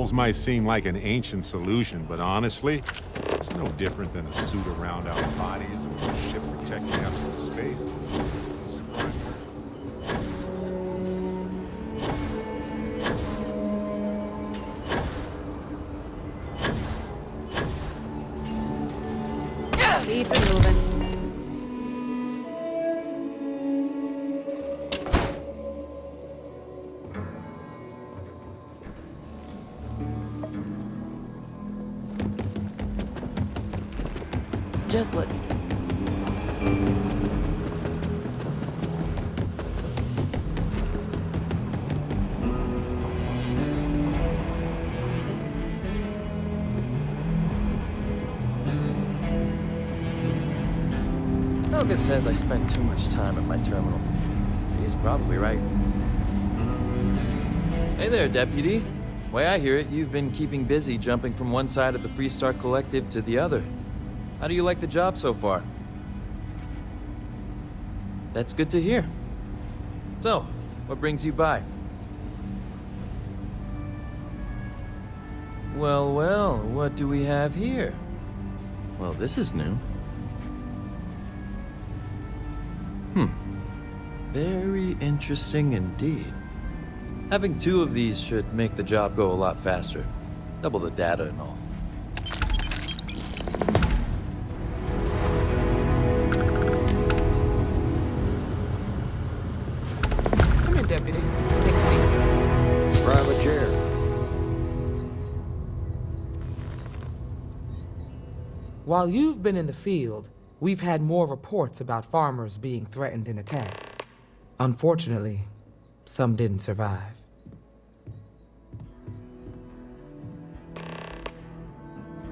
Hulls might seem like an ancient solution, but honestly, it's no different than a suit around our bodies or a ship protecting us from space. Keep it moving. Just look. Helga says I spend too much time at my terminal. He's probably right. Hey there, Deputy. Way I hear it, you've been keeping busy jumping from one side of the Freestar Collective to the other. How do you like the job so far? That's good to hear. So, what brings you by? Well, well, what do we have here? Well, this is new. Very interesting indeed. Having two of these should make the job go a lot faster. Double the data and all. Come here, Deputy. Take a seat. Private chair. While you've been in the field, we've had more reports about farmers being threatened and attacked. Unfortunately, some didn't survive.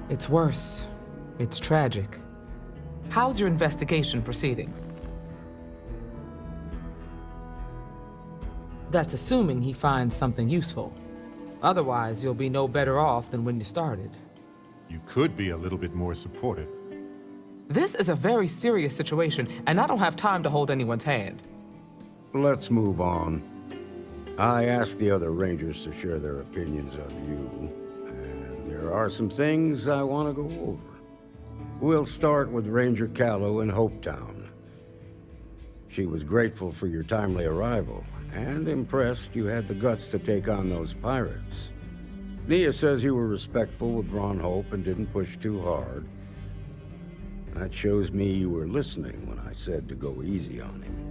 It's worse. It's tragic. How's your investigation proceeding? That's assuming he finds something useful. Otherwise, you'll be no better off than when you started. You could be a little bit more supportive. This is a very serious situation, and I don't have time to hold anyone's hand. Let's move on. I asked the other Rangers to share their opinions of you, and there are some things I want to go over. We'll start with Ranger Callow in Hopetown. She was grateful for your timely arrival, and impressed you had the guts to take on those pirates. Nia says you were respectful with Ron Hope and didn't push too hard. That shows me you were listening when I said to go easy on him.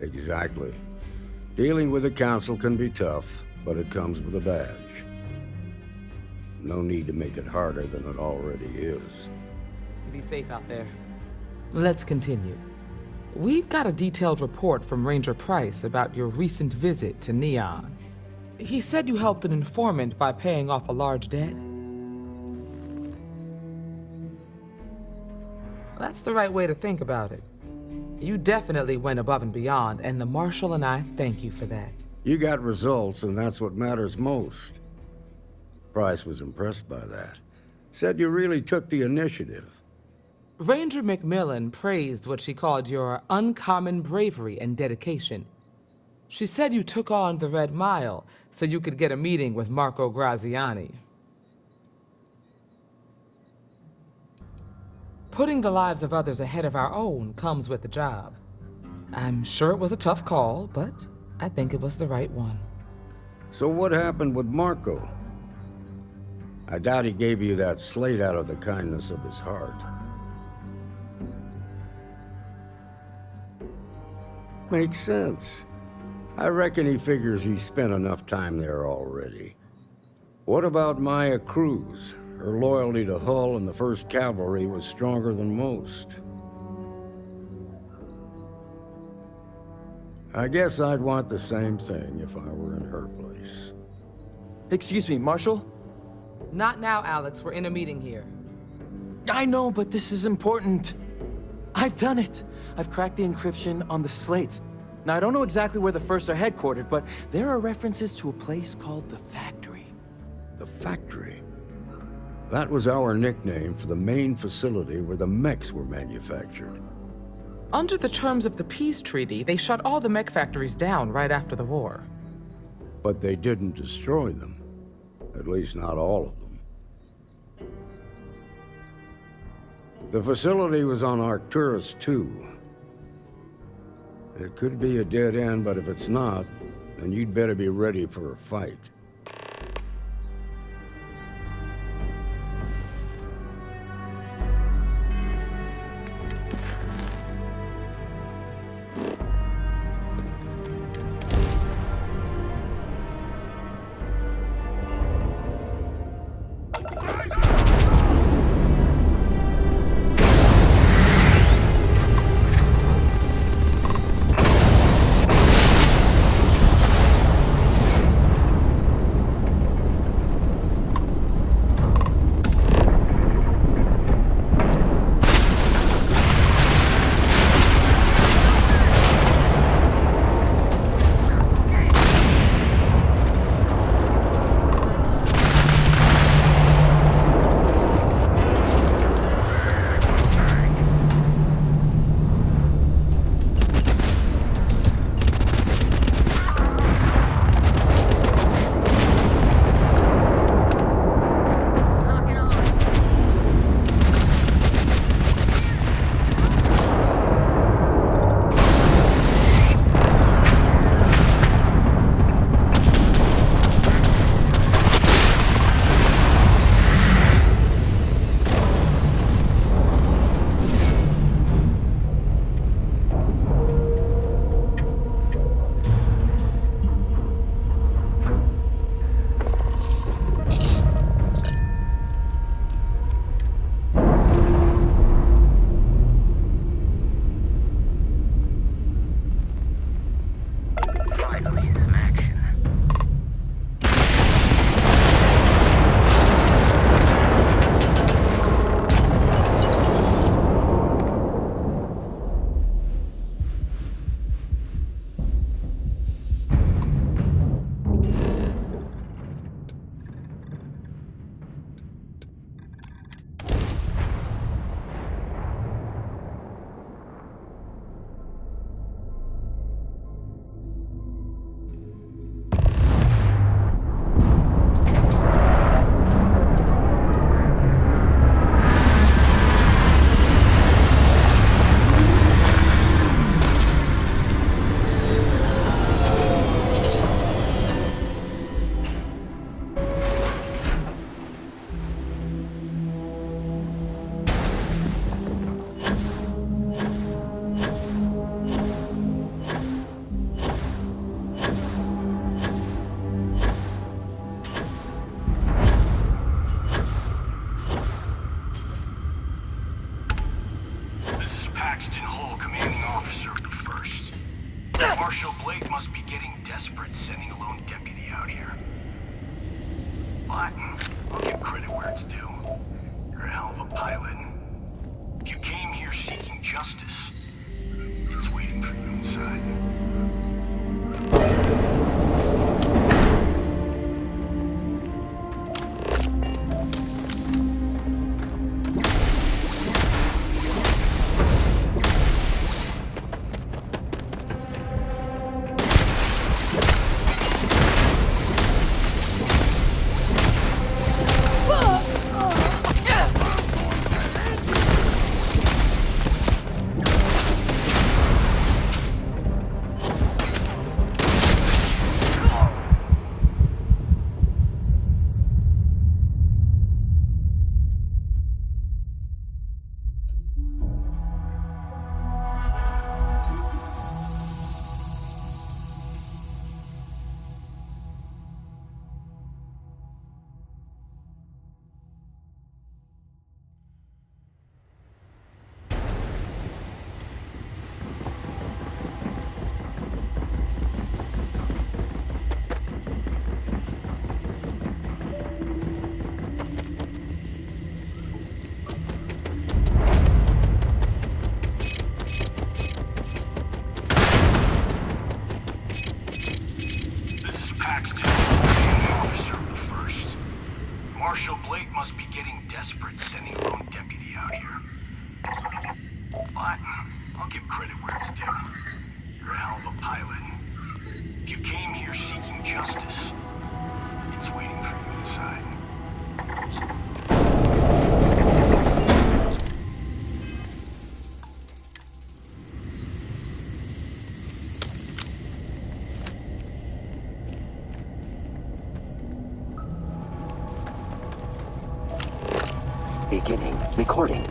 Exactly. Dealing with the Council can be tough, but it comes with a badge. No need to make it harder than it already is. Be safe out there. Let's continue. We've got a detailed report from Ranger Price about your recent visit to Neon. He said you helped an informant by paying off a large debt. That's the right way to think about it. You definitely went above and beyond, and the Marshal and I thank you for that. You got results, and that's what matters most. Price was impressed by that. Said you really took the initiative. Ranger McMillan praised what she called your uncommon bravery and dedication. She said you took on the Red Mile so you could get a meeting with Marco Graziani. Putting the lives of others ahead of our own comes with the job. I'm sure it was a tough call, but I think it was the right one. So what happened with Marco? I doubt he gave you that slate out of the kindness of his heart. Makes sense. I reckon he figures he spent enough time there already. What about Maya Cruz? Her loyalty to Hull and the 1st Cavalry was stronger than most. I guess I'd want the same thing if I were in her place. Excuse me, Marshal? Not now, Alex. We're in a meeting here. I know, but this is important. I've done it. I've cracked the encryption on the slates. Now, I don't know exactly where the First are headquartered, but there are references to a place called the Factory. The Factory? That was our nickname for the main facility where the mechs were manufactured. Under the terms of the peace treaty, they shut all the mech factories down right after the war. But they didn't destroy them. At least not all of them. The facility was on Arcturus 2. It could be a dead end, but if it's not, then you'd better be ready for a fight. Marshal Blake must be getting desperate sending a lone deputy out here. But I'll give credit where it's due. You're a hell of a pilot. If you came here seeking justice, it's waiting for you inside. pilot's waiting for you inside. Beginning recording.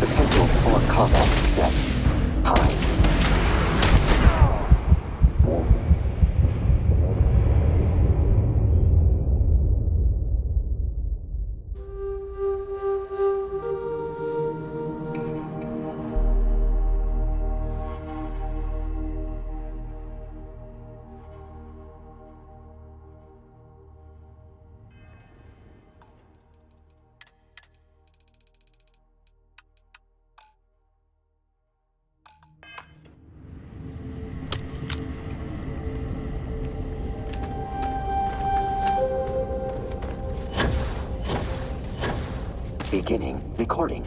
Potential for combat success high. Beginning recording.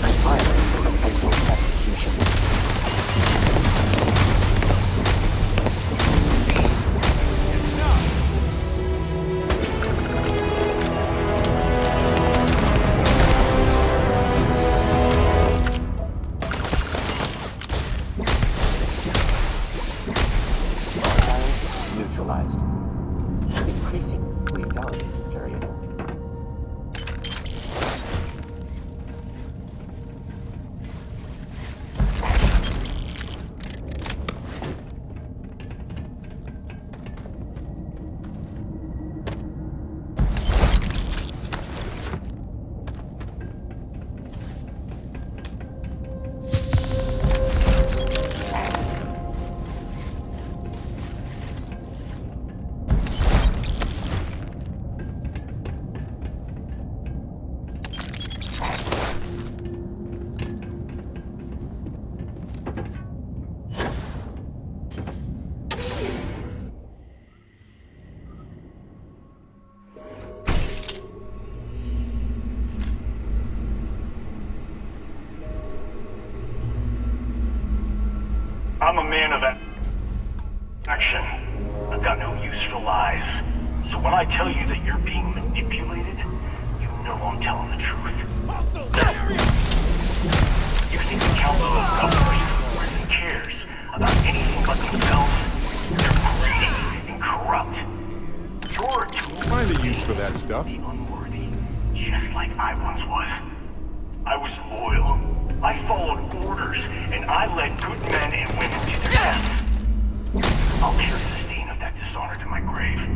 Compiling potential execution. Files neutralized. Increasing lethality variable. I'm a man of action. I've got no use for lies. So when I tell you that you're being manipulated, you know I'm telling the truth. You think the Council of Governors really cares about anything but themselves? They're greedy and corrupt. You're a tool. Find a use for that stuff. The unworthy, just like I once was. I was loyal. I followed orders, and I led good men and women to their deaths. I'll carry the stain of that dishonor to my grave.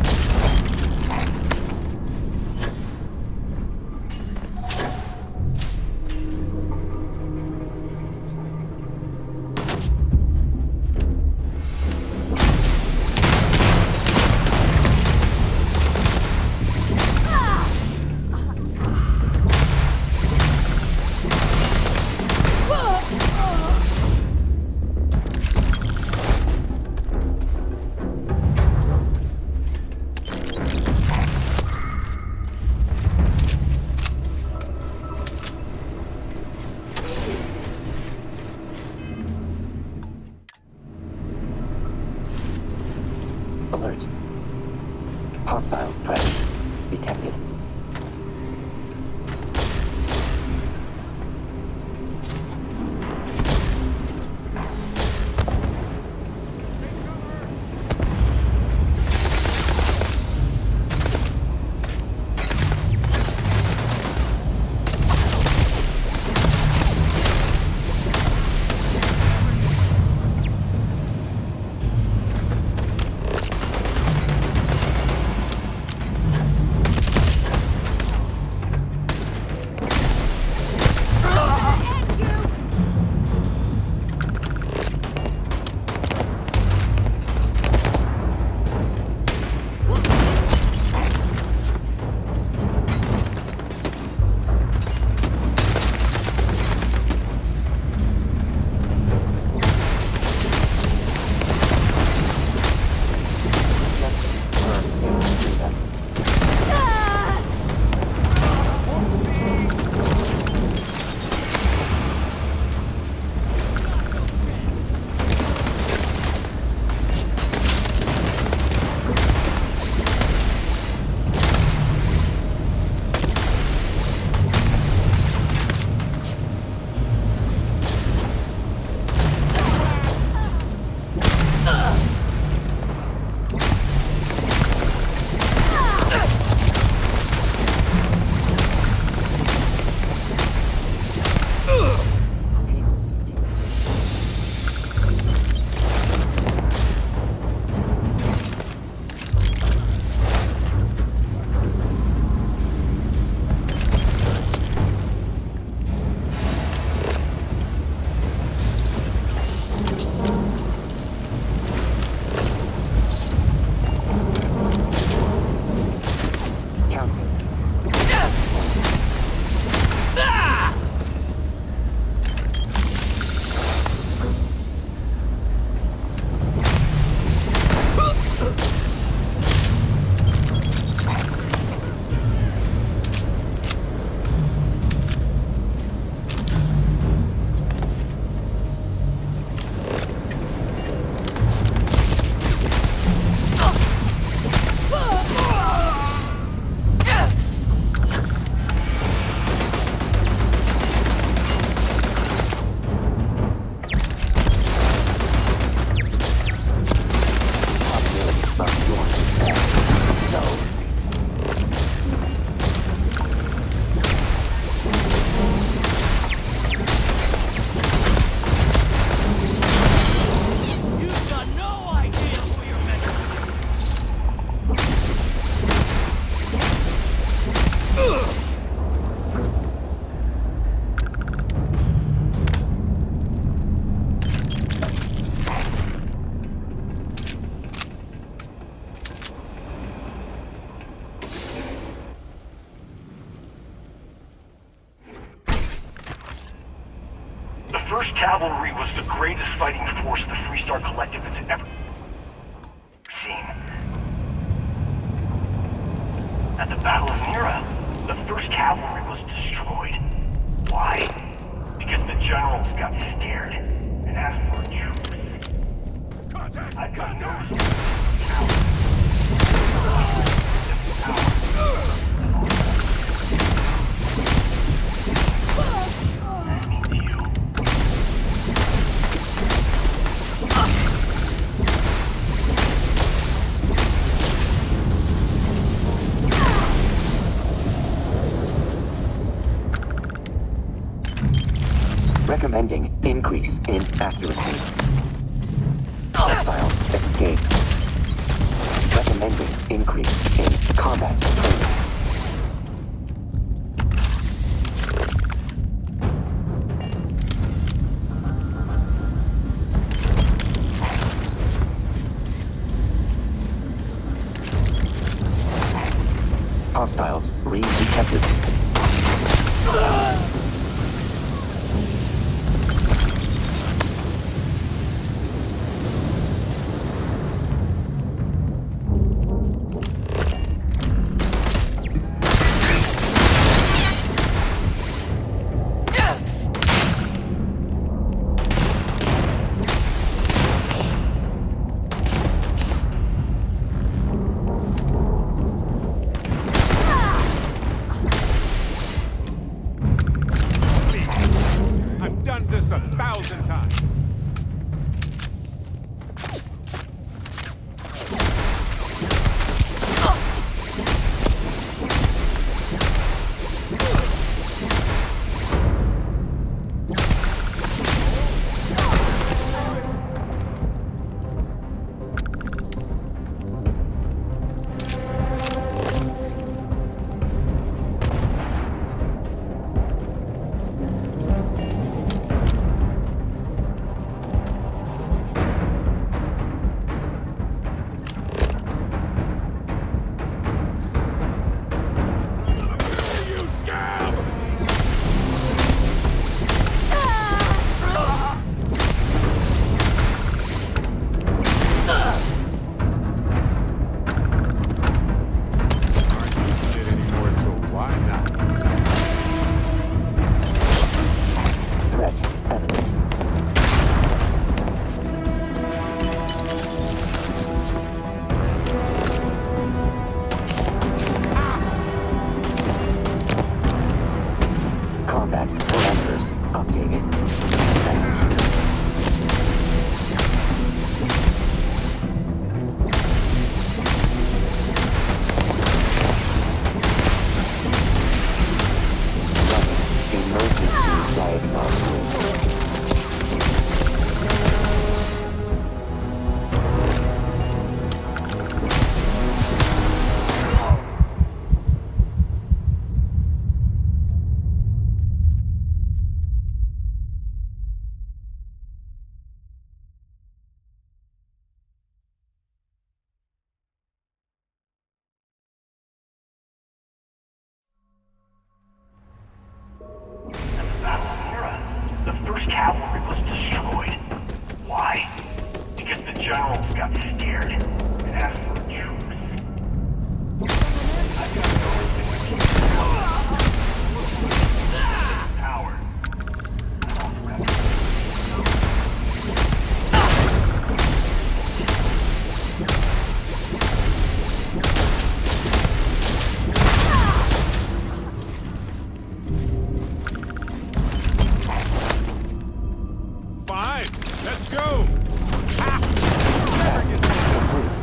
Alert. Hostile presence detected. 1st Cavalry was the greatest fighting force the Freestar Collective has ever seen. At the Battle of Mira, the 1st Cavalry was destroyed. Why? Because the generals got scared and asked for a truce. I've got no listening to you. Recommending increase in accuracy. Hostiles escaped. Recommending increase in combat training. Hostiles re-detected. I've done this 1,000 times. The 1st Cavalry was destroyed. Why? Because the generals got scared and asked for a truce. I've got no reason to keep power. Fine, let's go. Task complete.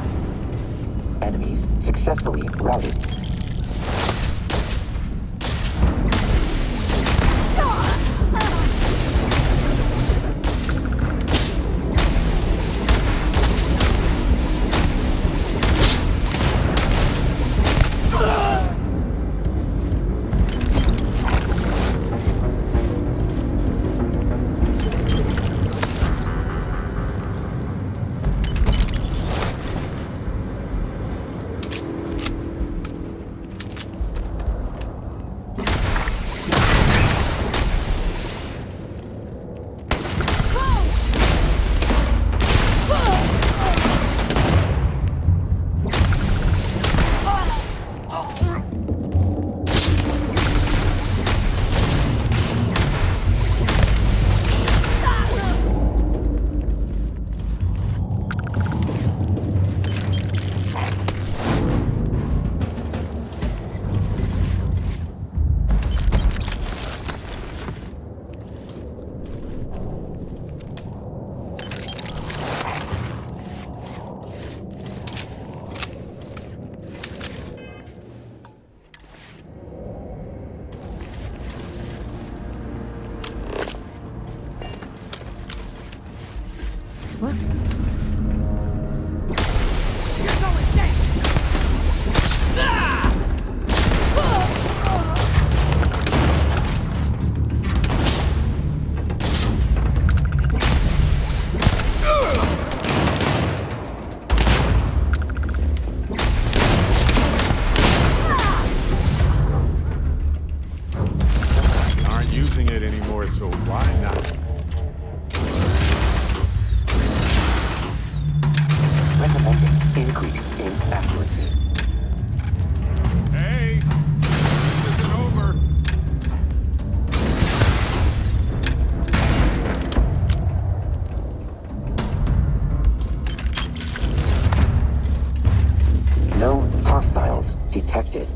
detected.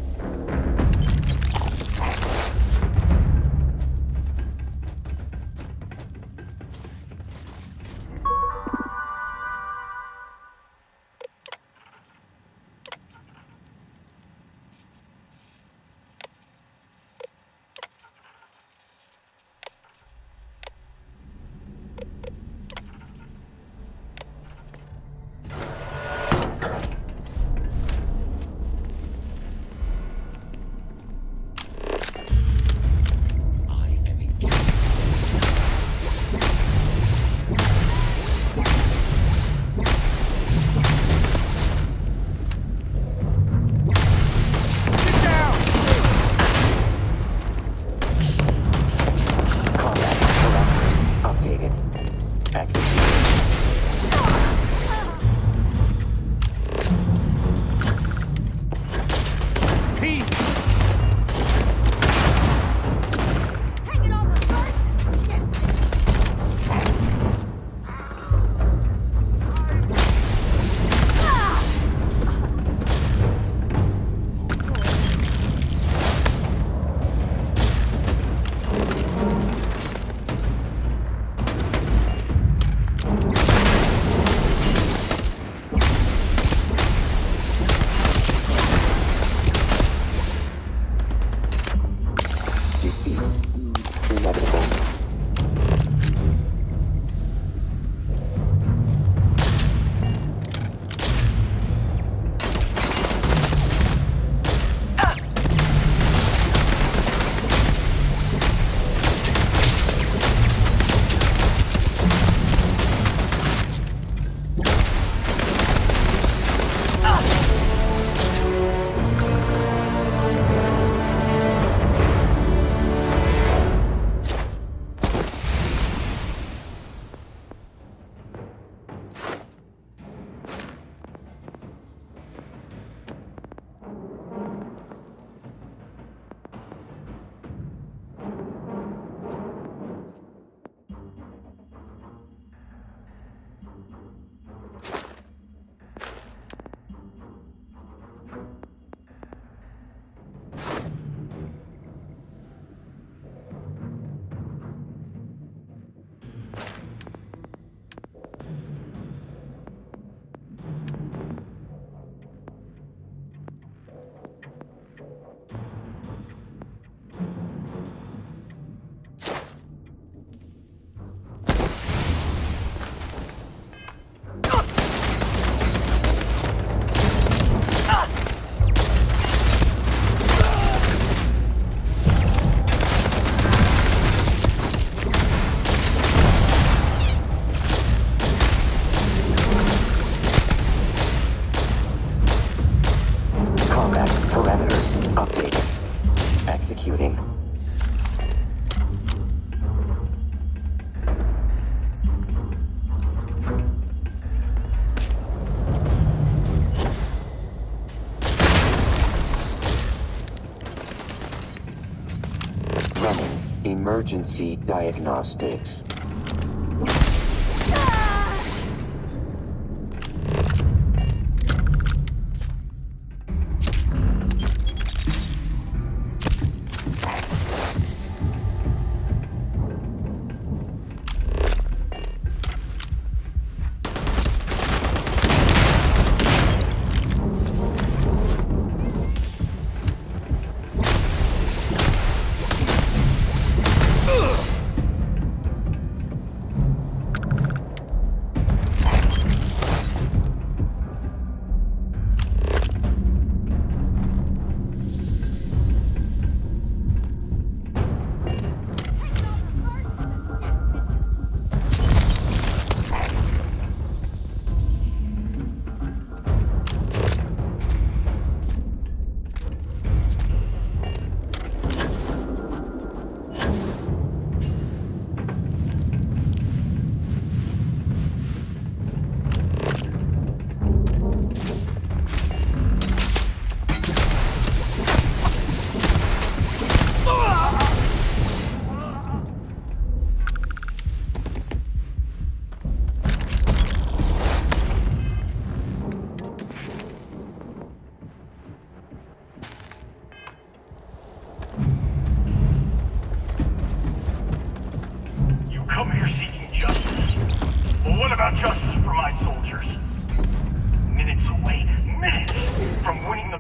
Combat parameters updated. Execute. Peace! Taking all the first. Yes. Defeat. Inevitable. Combat parameters updated. Executing. Running emergency diagnostics. about justice for my soldiers. Minutes away, minutes from winning the...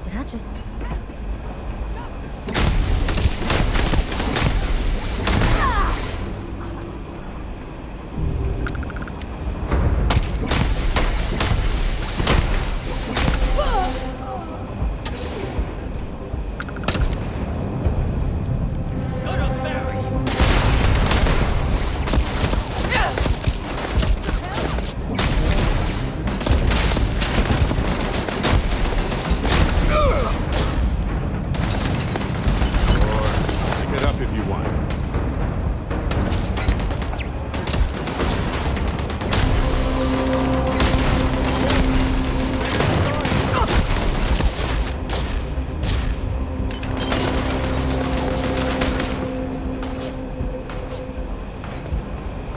Did I just... Pick it up if you want.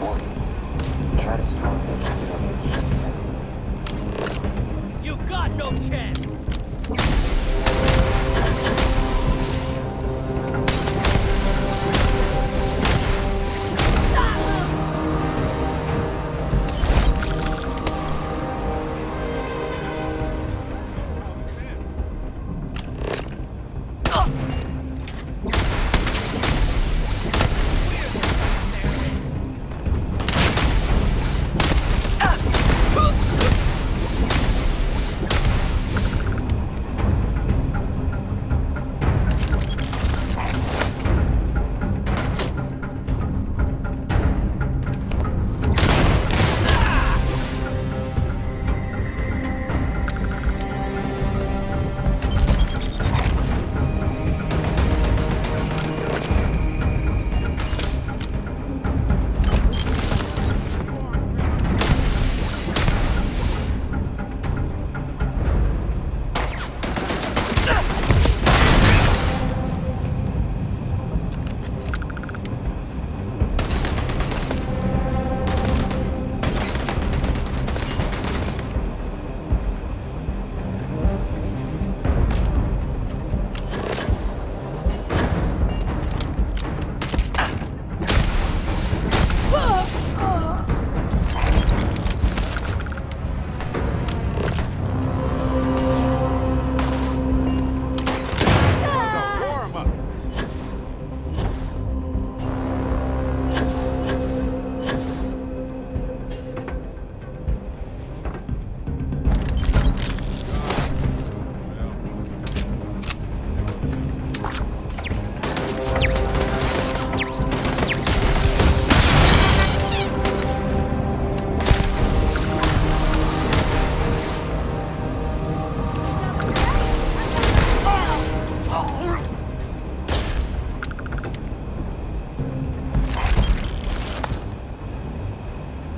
Warning. Catastrophic damage. You got no chance!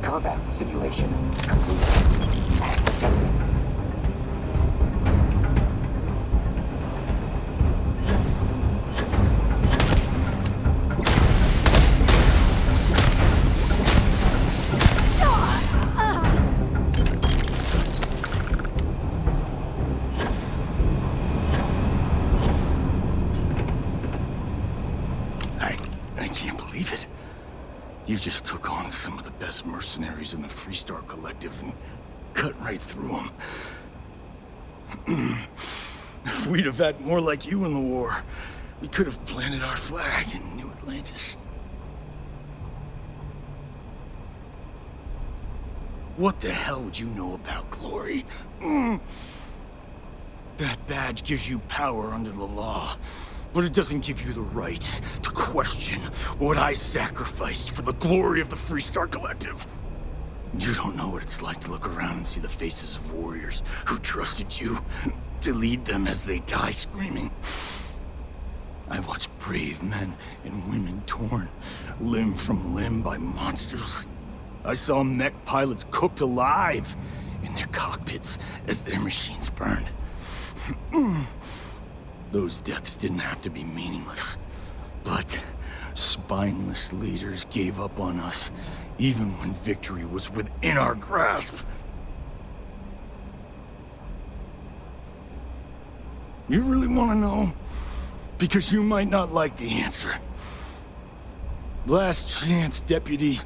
Combat simulation complete. Testing. I can't believe it. You just took on some of the best mercenaries in the Freestar Collective and cut right through them. If we'd have had more like you in the war, we could have planted our flag in New Atlantis. What the hell would you know about glory? That badge gives you power under the law, but it doesn't give you the right to question what I sacrificed for the glory of the Freestar Collective. You don't know what it's like to look around and see the faces of warriors who trusted you to lead them as they die screaming. I watched brave men and women torn limb from limb by monsters. I saw mech pilots cooked alive in their cockpits as their machines burned. Those deaths didn't have to be meaningless, but spineless leaders gave up on us even when victory was within our grasp. You really want to know? Because you might not like the answer. Last chance, Deputy.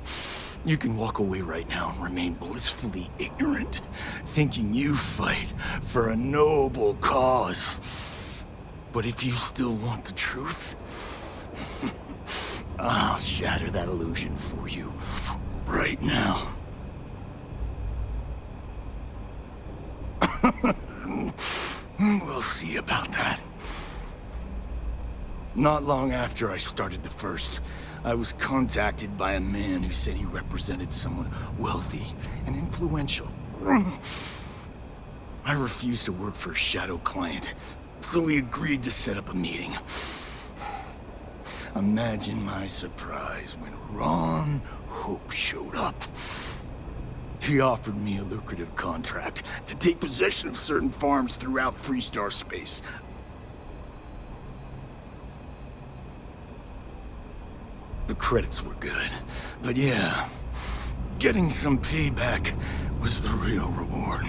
You can walk away right now and remain blissfully ignorant, thinking you fight for a noble cause. But if you still want the truth, I'll shatter that illusion for you right now. We'll see about that. Not long after I started the First, I was contacted by a man who said he represented someone wealthy and influential. I refused to work for a shadow client, so we agreed to set up a meeting. Imagine my surprise when Ron Hope showed up. He offered me a lucrative contract to take possession of certain farms throughout Freestar space. The credits were good, but yeah, getting some payback was the real reward.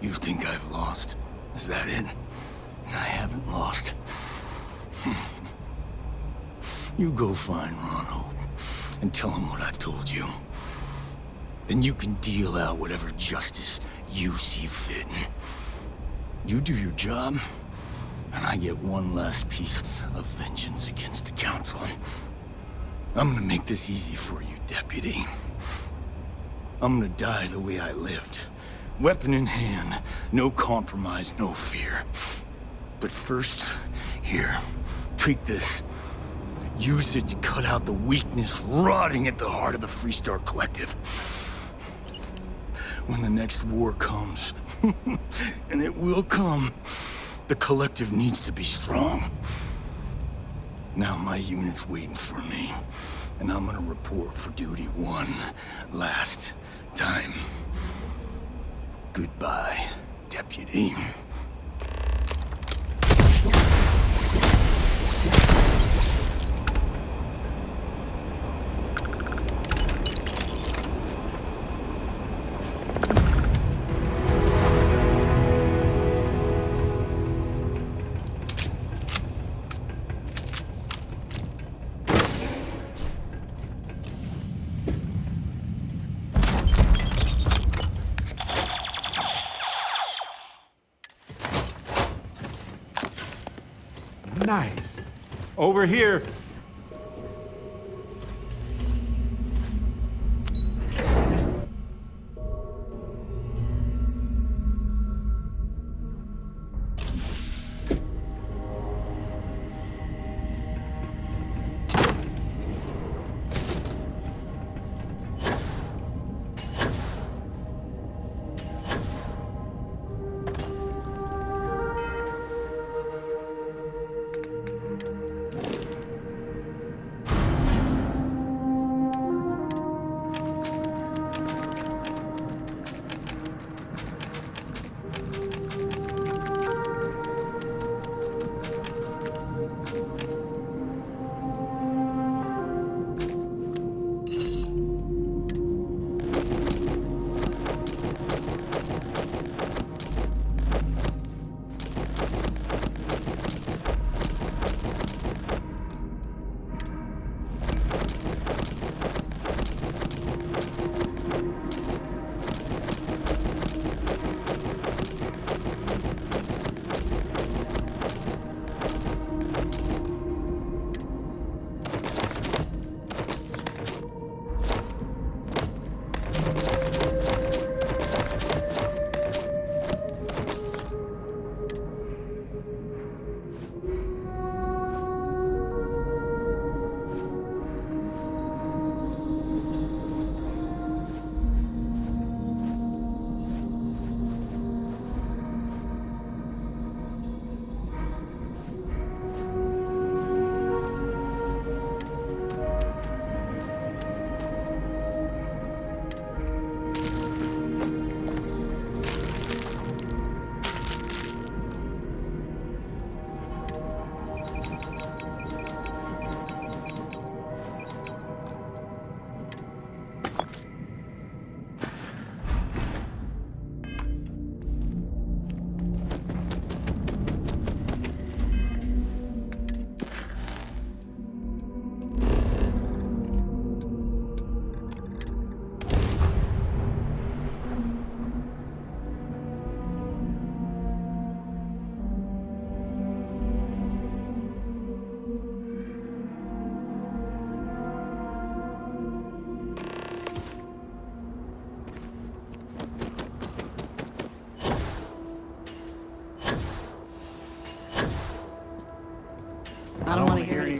You think I've lost? Is that it? I haven't lost. You go find Ron Hope and tell him what I've told you. Then you can deal out whatever justice you see fit. You do your job, and I get one last piece of vengeance against the Council. I'm gonna make this easy for you, Deputy. I'm gonna die the way I lived. Weapon in hand, no compromise, no fear. But first, here, take this. Use it to cut out the weakness rotting at the heart of the Freestar Collective. When the next war comes, and it will come, the Collective needs to be strong. Now my unit's waiting for me, and I'm gonna report for duty one last time. Goodbye, Deputy. Nice. Over here.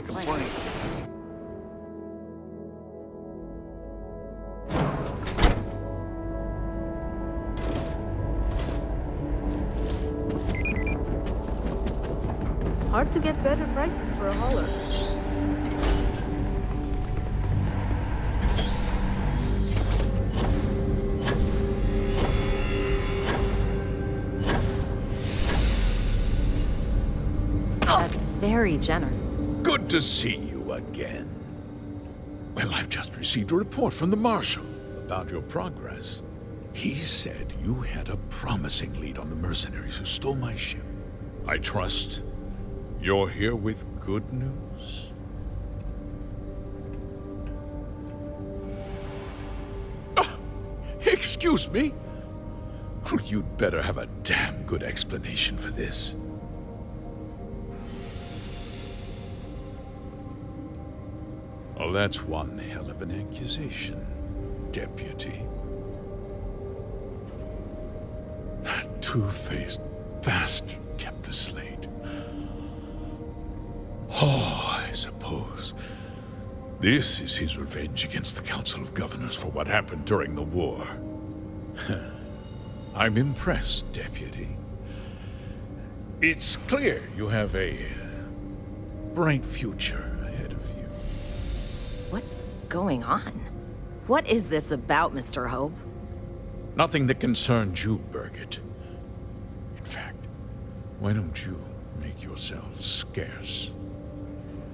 complaints. Hard to get better prices for a hauler. That's very generous. Good to see you again. Well, I've just received a report from the Marshal about your progress. He said you had a promising lead on the mercenaries who stole my ship. I trust you're here with good news? Excuse me? Well, you'd better have a damn good explanation for this. Well, that's one hell of an accusation, Deputy. That two-faced bastard kept the slate. Oh, I suppose this is his revenge against the Council of Governors for what happened during the war. I'm impressed, Deputy. It's clear you have a bright future ahead of you. What's going on? What is this about, Mr. Hope? Nothing that concerns you, Birgit. In fact, why don't you make yourself scarce?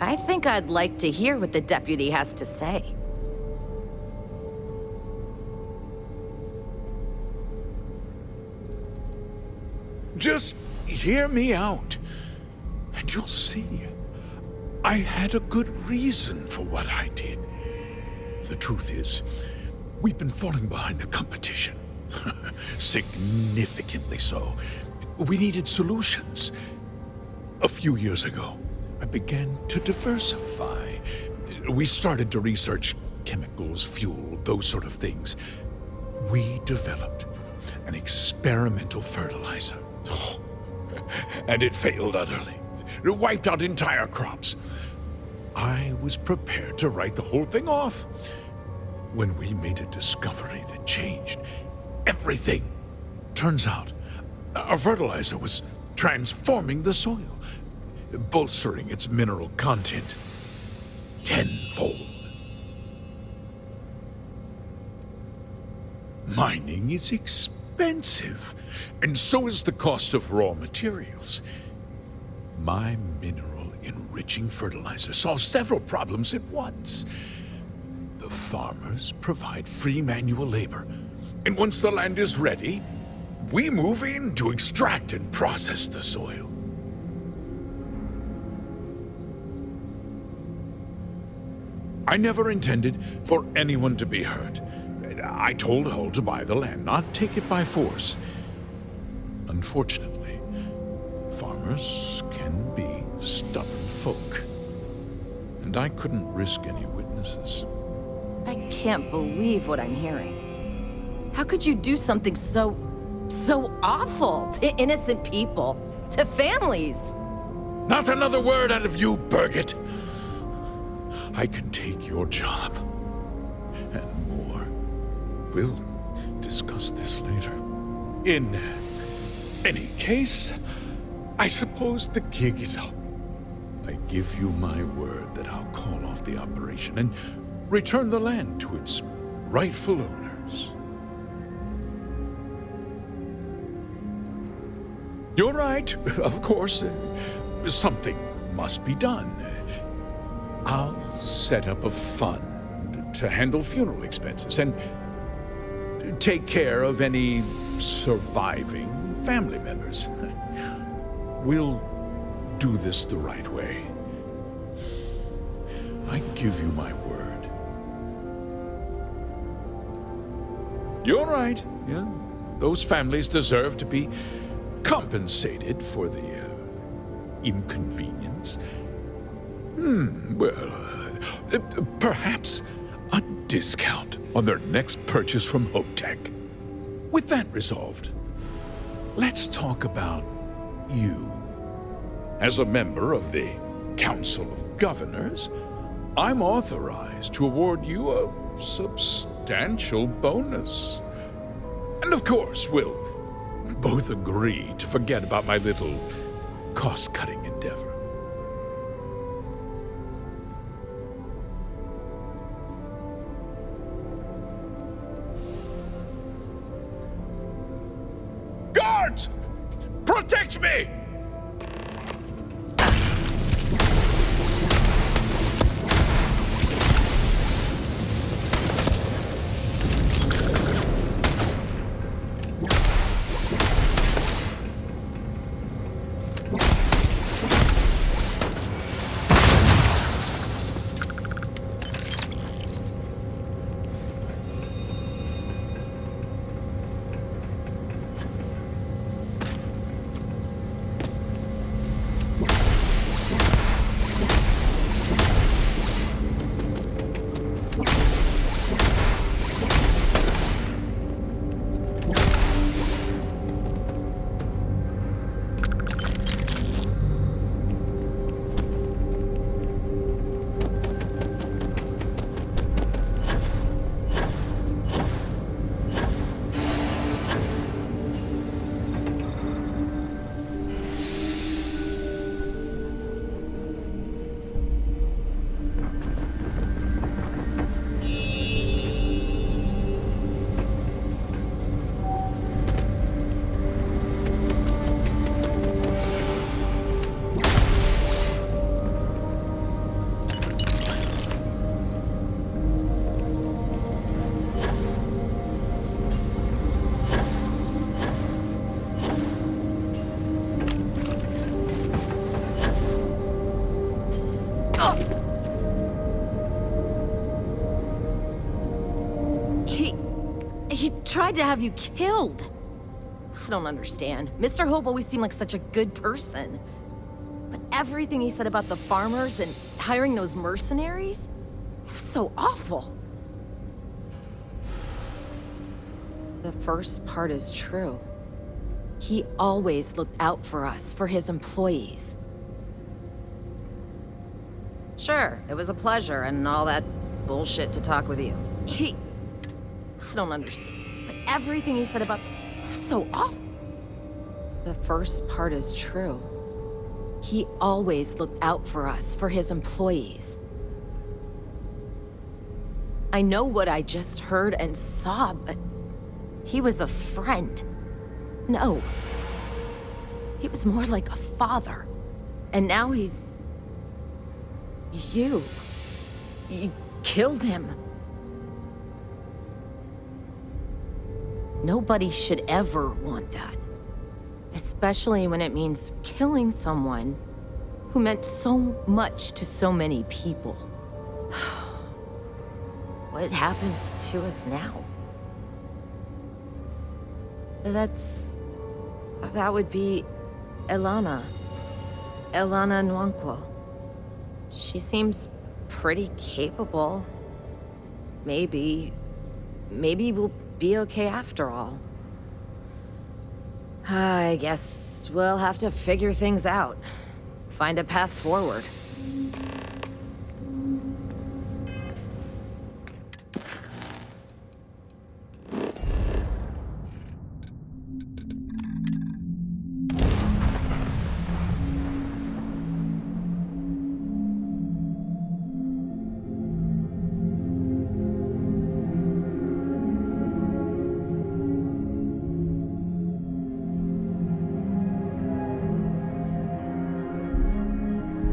I think I'd like to hear what the deputy has to say. Just hear me out, and you'll see. I had a good reason for what I did. The truth is, we've been falling behind the competition. Significantly so. We needed solutions. A few years ago, I began to diversify. We started to research chemicals, fuel, those sort of things. We developed an experimental fertilizer. And it failed utterly. It wiped out entire crops. I was prepared to write the whole thing off when we made a discovery that changed everything. Turns out, our fertilizer was transforming the soil, bolstering its mineral content tenfold. Mining is expensive, and so is the cost of raw materials. My mineral-enriching fertilizer solves several problems at once. The farmers provide free manual labor, and once the land is ready, we move in to extract and process the soil. I never intended for anyone to be hurt. I told Hull to buy the land, not take it by force. Unfortunately, farmers can be stubborn folk, and I couldn't risk any witnesses. I can't believe what I'm hearing. How could you do something so awful to innocent people, to families? Not another word out of you, Birgit. I can take your job, and more. We'll discuss this later. In any case, I suppose the gig is up. I give you my word that I'll call off the operation and return the land to its rightful owners. You're right, of course. Something must be done. I'll set up a fund to handle funeral expenses and take care of any surviving family members. We'll do this the right way. I give you my word. You're right. Yeah, those families deserve to be compensated for the inconvenience. Perhaps a discount on their next purchase from Hotech. With that resolved, let's talk about you. As a member of the Council of governors, I'm authorized to award you a substantial bonus. And of course, we'll both agree to forget about my little cost-cutting endeavor. Guards! Protect me! He tried to have you killed. I don't understand. Mr. Hope always seemed like such a good person. But everything he said about the farmers and hiring those mercenaries, it was so awful. The first part is true. He always looked out for us, for his employees. Sure, it was a pleasure and all that bullshit to talk with you. I don't understand. But everything he said about... so awful. The first part is true. He always looked out for us, for his employees. I know what I just heard and saw, but... he was a friend. No. He was more like a father. And now he's... You killed him. Nobody should ever want that. Especially when it means killing someone who meant so much to so many people. What happens to us now? That would be Elana. Elana Nwankwo. She seems pretty capable. Maybe we'll be okay after all. I guess we'll have to figure things out. Find a path forward.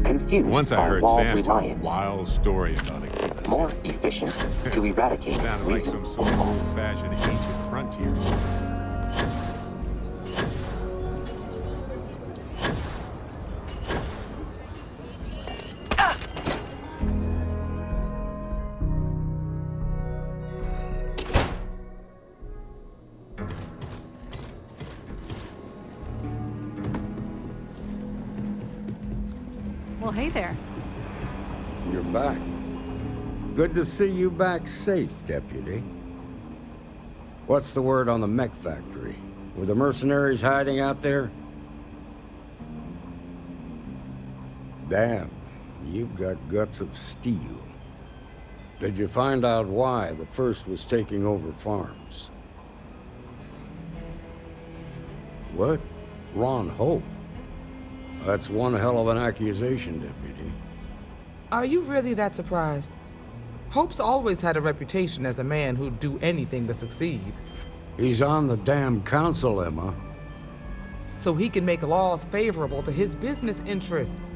Confused Once I by heard wall Sam tell a reliance. wild story about a kid. More efficient to eradicate It sounded like reason. some sort of old-fashioned ancient frontier story. Well, hey there. You're back. Good to see you back safe, Deputy. What's the word on the mech factory? Were the mercenaries hiding out there? Damn. You've got guts of steel. Did you find out why the first was taking over farms? What? Ron Hope? That's one hell of an accusation, Deputy. Are you really that surprised? Hope's always had a reputation as a man who'd do anything to succeed. He's on the damn council, Emma. So he can make laws favorable to his business interests.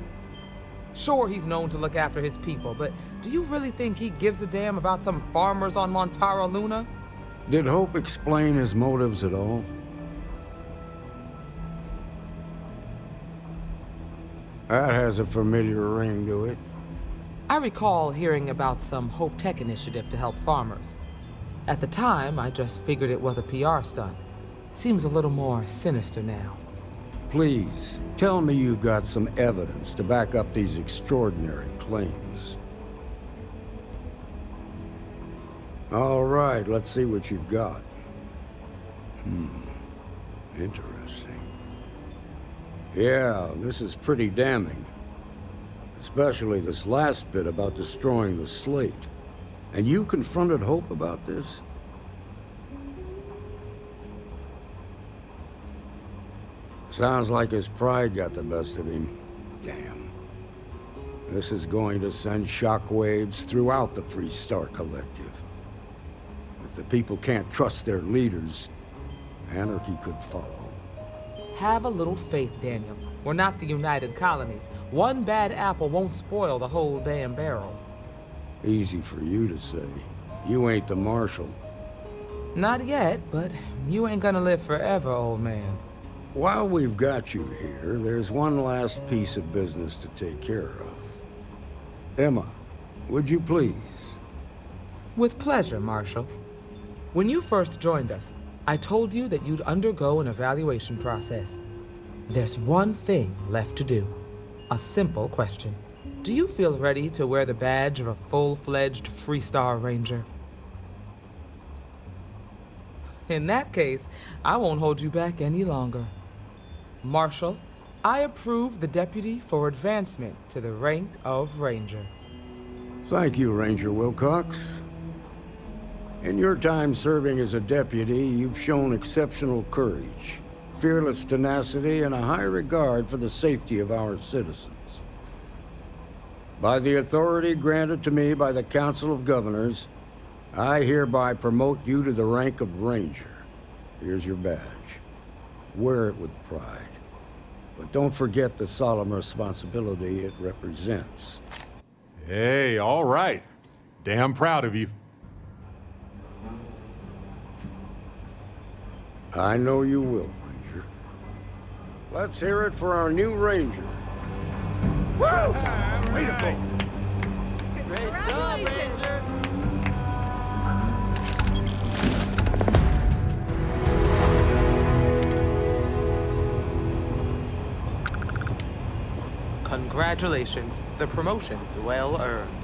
Sure, he's known to look after his people, but do you really think he gives a damn about some farmers on Montara Luna? Did Hope explain his motives at all? That has a familiar ring to it. I recall hearing about some Hope Tech initiative to help farmers. At the time, I just figured it was a PR stunt. Seems a little more sinister now. Please, tell me you've got some evidence to back up these extraordinary claims. All right, let's see what you've got. Interesting. Yeah, this is pretty damning. Especially this last bit about destroying the slate. And you confronted Hope about this? Sounds like his pride got the best of him. Damn. This is going to send shockwaves throughout the Free Star Collective. If the people can't trust their leaders, anarchy could follow. Have a little faith, Daniel. We're not the United Colonies. One bad apple won't spoil the whole damn barrel. Easy for you to say. You ain't the marshal. Not yet, but you ain't gonna live forever, old man. While we've got you here, there's one last piece of business to take care of. Emma, would you please? With pleasure, Marshal. When you first joined us, I told you that you'd undergo an evaluation process. There's one thing left to do. A simple question. Do you feel ready to wear the badge of a full-fledged Free Star Ranger? In that case, I won't hold you back any longer. Marshal, I approve the deputy for advancement to the rank of Ranger. Thank you, Ranger Wilcox. In your time serving as a deputy, you've shown exceptional courage, fearless tenacity, and a high regard for the safety of our citizens. By the authority granted to me by the Council of Governors, I hereby promote you to the rank of Ranger. Here's your badge. Wear it with pride. But don't forget the solemn responsibility it represents. Hey, all right. Damn proud of you. I know you will, Ranger. Let's hear it for our new Ranger. Woo! Way to go! Great job, Ranger! Congratulations. The promotion's well earned.